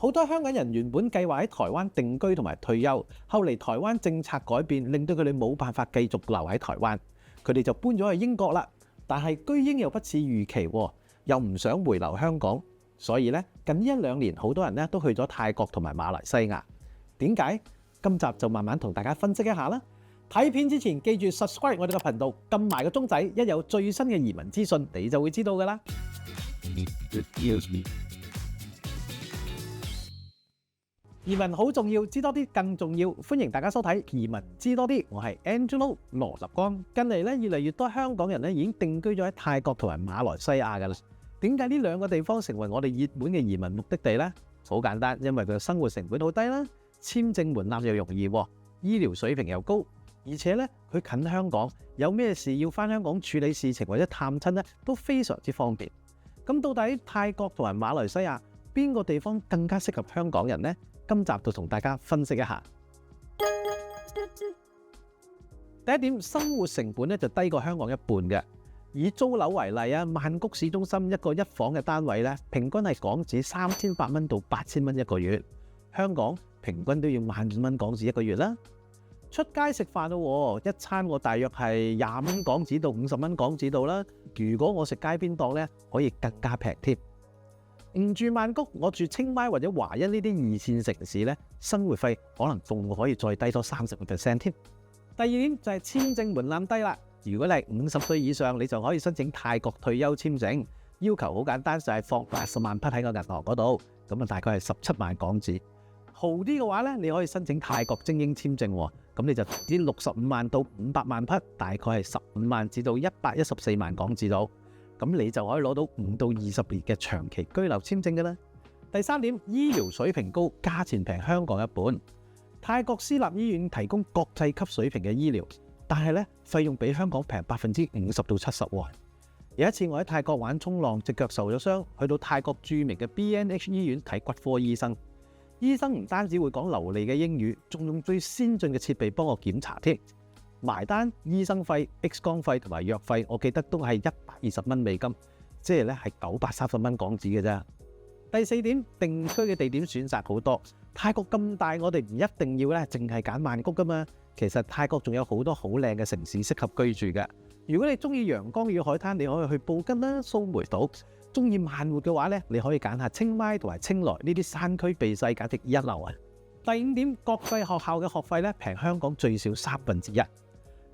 好多香港人原本計劃喺台灣定居同埋退休，後嚟台灣政策改變，令到佢哋冇辦法繼續留喺台灣，佢哋就搬咗去英國啦。但係居英又不似預期喎，又唔想回流香港，所以咧近呢1-2年，好多人咧都去咗泰國同埋馬來西亞。點解？今集就慢慢同大家分析一下啦。睇片之前記住 subscribe 我哋個頻道，撳埋個鐘仔，一有最新嘅移民資訊，你就會知道㗎啦。移民好重要，知多啲更重要。歡迎大家收睇移民知多啲，我係 Angelo 羅立光。近嚟咧越嚟越多香港人咧已經定居咗喺泰國同埋馬來西亞㗎啦。點解呢兩個地方成為我哋熱門嘅移民目的地呢？好簡單，因為佢嘅生活成本好低啦，簽證門檻又容易，醫療水平又高，而且咧佢近香港，有咩事要返香港處理事情或者探親咧都非常之方便。咁到底泰國同埋馬來西亞邊個地方更加適合香港人呢？今集就同大家分析一下。第一點，生活成本咧就低過香港一半嘅。以租樓為例啊，曼谷市中心一個一房嘅單位咧，平均係港紙3800蚊到8000蚊一個月。香港平均都要15000蚊港紙一個月啦。出街食飯咯，一餐我大約係20蚊港紙到50蚊港紙度啦。如果我食街邊檔咧，可以更加平添。唔住曼谷，我住清邁或者華欣呢啲2線城市咧，生活費可能仲可以再低多30% 添。第二點就係簽證門檻低啦。如果你係50歲以上，你就可以申請泰國退休簽證，要求好簡單，就係放80萬匹喺個銀行嗰度，咁啊大概係17萬港紙。豪啲嘅話咧，你可以申請泰國精英簽證，咁你就只65萬到500萬匹，大概係15萬至到114萬港紙度。咁你就可以攞到5到20年嘅長期居留簽證㗎啦。第三點，醫療水平高，價錢平香港一半。泰國私立醫院提供國際級水平嘅醫療，但係咧費用比香港平50%到70%喎。有一次我喺泰國玩衝浪，隻腳受咗傷，去到泰國著名嘅 BNH 醫院睇骨科醫生。醫生唔單止會講流利嘅英語，仲用最先進嘅設備幫我檢查添。埋單，醫生費、X 光費同埋藥費，我記得都係120蚊美金，即係咧係930蚊港紙嘅啫。第四點，定居嘅地點選擇好多。泰國咁大，我哋唔一定要咧淨係揀曼谷噶嘛。其實泰國仲有好多好靚嘅城市適合居住嘅。如果你中意陽光與海灘，你可以去布吉啦、蘇梅島。中意慢活嘅話咧，你可以揀下清邁同埋清萊呢啲山區避世，簡直一流啊！第五點，國際學校嘅學費咧平香港最少1/3。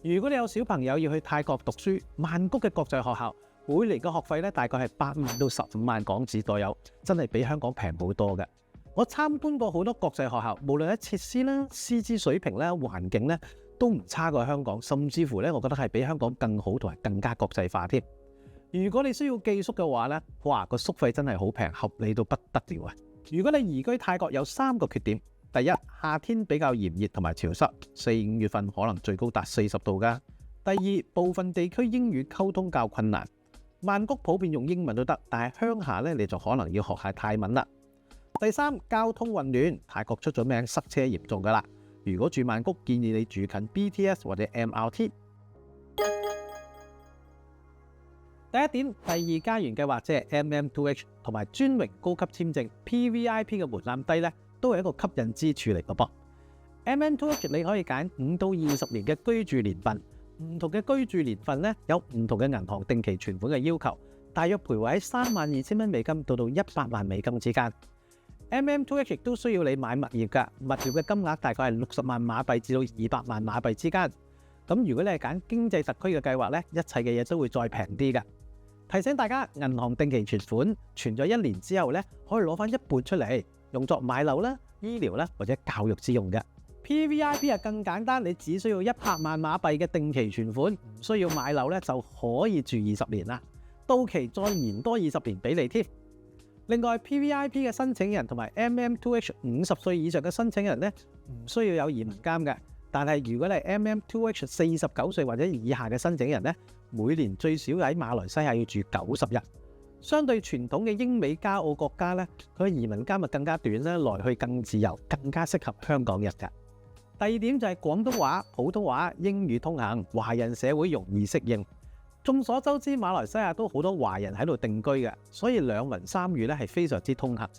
如果你有小朋友要去泰國讀書，曼谷嘅國際學校每年嘅學費咧大概係8萬到15萬港紙左右，真係比香港平好多嘅。我參觀過好多國際學校，無論喺設施啦、師資水平啦、環境咧，都唔差過香港，甚至乎咧，我覺得係比香港更好同埋更加國際化添。如果你需要寄宿嘅話咧，哇，個宿費真係好平，合理到不得了啊！如果你移居泰國有3個缺點。第一，夏天比較炎熱同埋潮濕，4、5月份可能最高達40度㗎。第二，部分地區英語溝通較困難。曼谷普遍用英文都得，但係鄉下咧你就可能要學下泰文啦。第三，交通混亂，泰國出咗名塞車嚴重㗎啦。如果住曼谷，建議你住近 BTS 或者 MRT。第一點，第二家園計劃即係 MM2H 同埋專榮高級簽證 PVIP 嘅門檻低咧，都係一個吸引之處嚟嘅噃。MM2H 你可以揀5到20年嘅居住年份，唔同嘅居住年份咧有唔同嘅銀行定期存款嘅要求，大約徘徊喺32000蚊美金到100萬美金之間。MM2H 亦都需要你買物業㗎，物業嘅金額大概係60萬馬幣至到200萬馬幣之間。咁如果你係揀經濟特區嘅計劃咧，一切嘅嘢都會再平啲㗎。提醒大家，銀行定期存款存咗1年之後咧，可以攞翻一半出嚟，用作買樓啦、醫療啦或者教育之用嘅。PVIP 啊更簡單，你只需要100萬馬幣嘅定期存款，唔需要買樓咧就可以住20年啦。到期再延多20年俾你添。另外 PVIP 嘅申請人同埋 MM2H 50歲以上嘅申請人咧，唔需要有移民監嘅。但係如果你係 MM2H 49歲或者以下嘅申請人咧，每年最少喺馬來西亞要住90日。相對傳統嘅英美加澳國家咧，佢嘅移民監咪更加短啦，來去更自由，更加適合香港人嘅。第二點就係廣東話、普通話、英語通行，華人社會容易適應。眾所周知，馬來西亞都好多華人喺度定居嘅，所以兩文三語咧係非常之通行。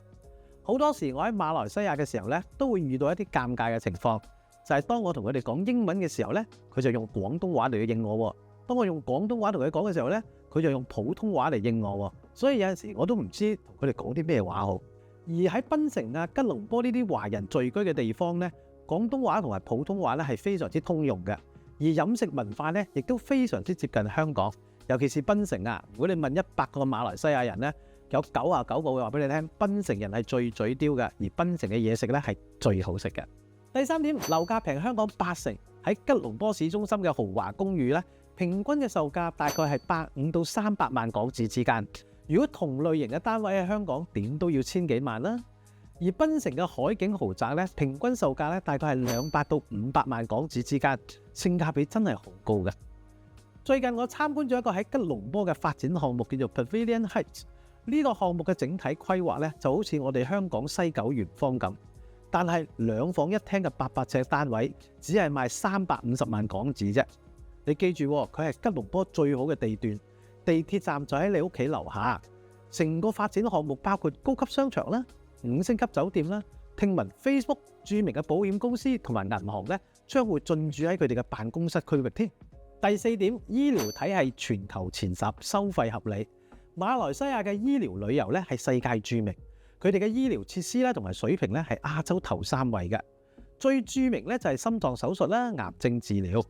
好多時我喺馬來西亞嘅時候咧，都會遇到一啲尷尬嘅情況，就係當我同佢哋講英文嘅時候咧，佢就用廣東話嚟去應我；當我用廣東話同佢講嘅時候咧，佢就用普通話嚟應我。所以有陣時我都唔知同佢哋講啲咩話好。而喺檳城啊、吉隆坡呢啲華人聚居嘅地方咧，廣東話同埋普通話咧係非常之通用嘅。而飲食文化咧亦都非常之接近香港，尤其是檳城啊。如果你問100個馬來西亞人咧，有99個會話俾你聽，檳城人係最嘴刁嘅，而檳城嘅嘢食咧係最好食嘅。第三點，樓價平香港80%，喺吉隆坡市中心嘅豪華公寓咧，平均嘅售價大概係150到300萬港紙之間。如果同類型嘅單位喺香港，點都要千幾萬啦。而檳城嘅海景豪宅咧，平均售價咧大概係200到500萬港紙之間，性價比真係好高嘅。最近我參觀咗一個喺吉隆坡嘅發展項目，叫做 Pavilion Heights。呢個項目嘅整體規劃咧，就好似我哋香港西九圓方咁，但係2房1廳嘅800尺單位，只係賣350萬港紙啫。你記住，佢係吉隆坡最好嘅地段，地鐵站就喺你屋企樓下。成個發展項目包括高級商場啦、5星級酒店啦。聽聞 Facebook 著名嘅保險公司同埋銀行咧，將會進駐喺佢哋嘅辦公室區域添。第4點，醫療體系全球前10，收費合理。馬來西亞嘅醫療旅遊咧係世界著名，佢哋嘅醫療設施咧同埋水平咧係亞洲頭3位嘅。最著名咧就係心臟手術啦、癌症治療，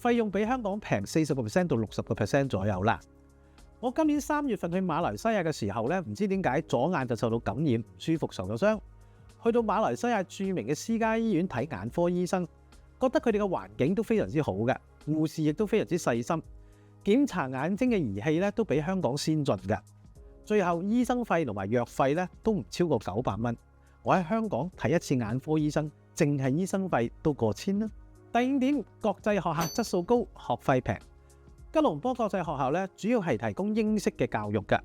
費用比香港平40% 到60% 左右啦。我今年3月份去馬來西亞嘅時候咧，唔知點解左眼就受到感染，唔舒服，受咗傷。去到馬來西亞著名嘅私家醫院睇眼科醫生，覺得佢哋嘅環境都非常之好嘅，護士亦都非常之細心。檢查眼睛嘅儀器咧都比香港先進嘅，最後醫生費同埋藥費咧都唔超過900蚊。我喺香港睇一次眼科醫生，淨係醫生費都過千啦。第5點，國際學校質素高，學費平。吉隆坡國際學校咧主要係提供英式嘅教育㗎。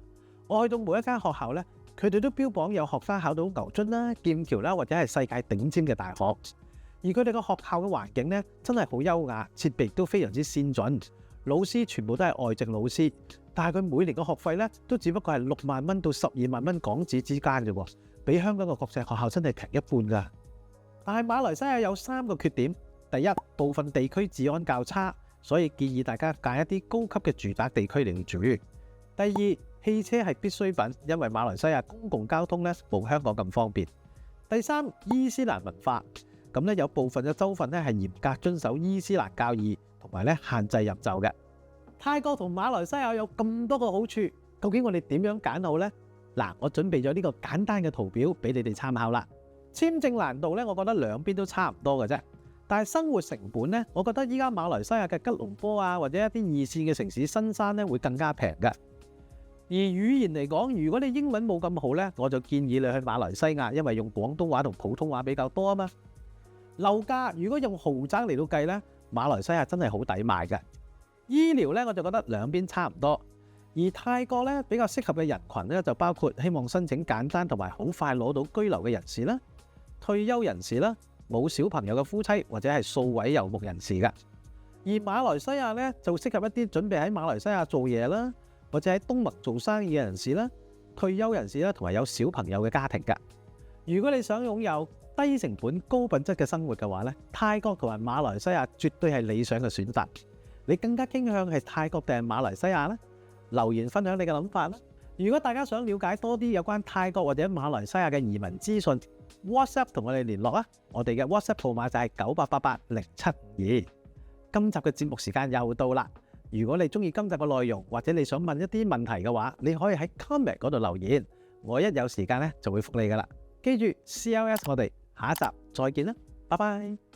我去到每一間學校咧，佢哋都標榜有學生考到牛津啦、劍橋啦，或者係世界頂尖嘅大學。而佢哋個學校嘅環境咧真係好優雅，設備都非常之先進。老師全部都係外籍老師，但係佢每年嘅學費咧都只不過係6萬蚊到12萬蚊港紙之間啫喎，比香港嘅國際學校真係平一半㗎。但係馬來西亞有3個缺點：第一，部分地區治安較差，所以建議大家揀一啲高級嘅住宅地區嚟住。第二，汽車係必需品，因為馬來西亞公共交通咧冇香港咁方便。第三，伊斯蘭文化，咁咧有部分嘅州份咧係嚴格遵守伊斯蘭教義，同埋咧限制入就嘅。泰國同馬來西亞有咁多個好處，究竟我哋點樣揀好呢？嗱，我準備咗呢個簡單嘅圖表俾你哋參考啦。簽證難度咧，我覺得兩邊都差唔多嘅啫。但係生活成本咧，我覺得依家馬來西亞嘅吉隆坡啊，或者一啲2線嘅城市新山咧，會更加平嘅。而語言嚟講，如果你英文冇咁好咧，我就建議你去馬來西亞，因為用廣東話同普通話比較多啊嘛。樓價如果用豪宅嚟到計咧，馬來西亞真係好抵買嘅。醫療咧，我就覺得兩邊差唔多。而泰國咧比較適合嘅人群咧，就包括希望申請簡單同埋好快攞到居留嘅人士啦、退休人士啦、冇小朋友嘅夫妻或者係數位遊牧人士嘅。而馬來西亞咧就適合一啲準備喺馬來西亞做嘢啦，或者喺東盟做生意嘅人士啦、退休人士啦，同埋有小朋友嘅家庭㗎。如果你想擁有低成本高品質嘅生活嘅話咧，泰國同埋馬來西亞絕對係理想嘅選擇。你更加傾向係泰國定係馬來西亞呢？留言分享你嘅諗法啦。如果大家想了解多啲有關泰國或者馬來西亞嘅移民資訊， WhatsApp 同我哋聯絡啊！我哋嘅 WhatsApp 號碼就係98880752。今集嘅節目時間又到啦。如果你中意今集嘅內容，或者你想問一啲問題嘅話，你可以喺 comment 嗰度留言，我一有時間咧就會覆你噶啦。記住 CLS，我哋下一集再見啦，拜拜。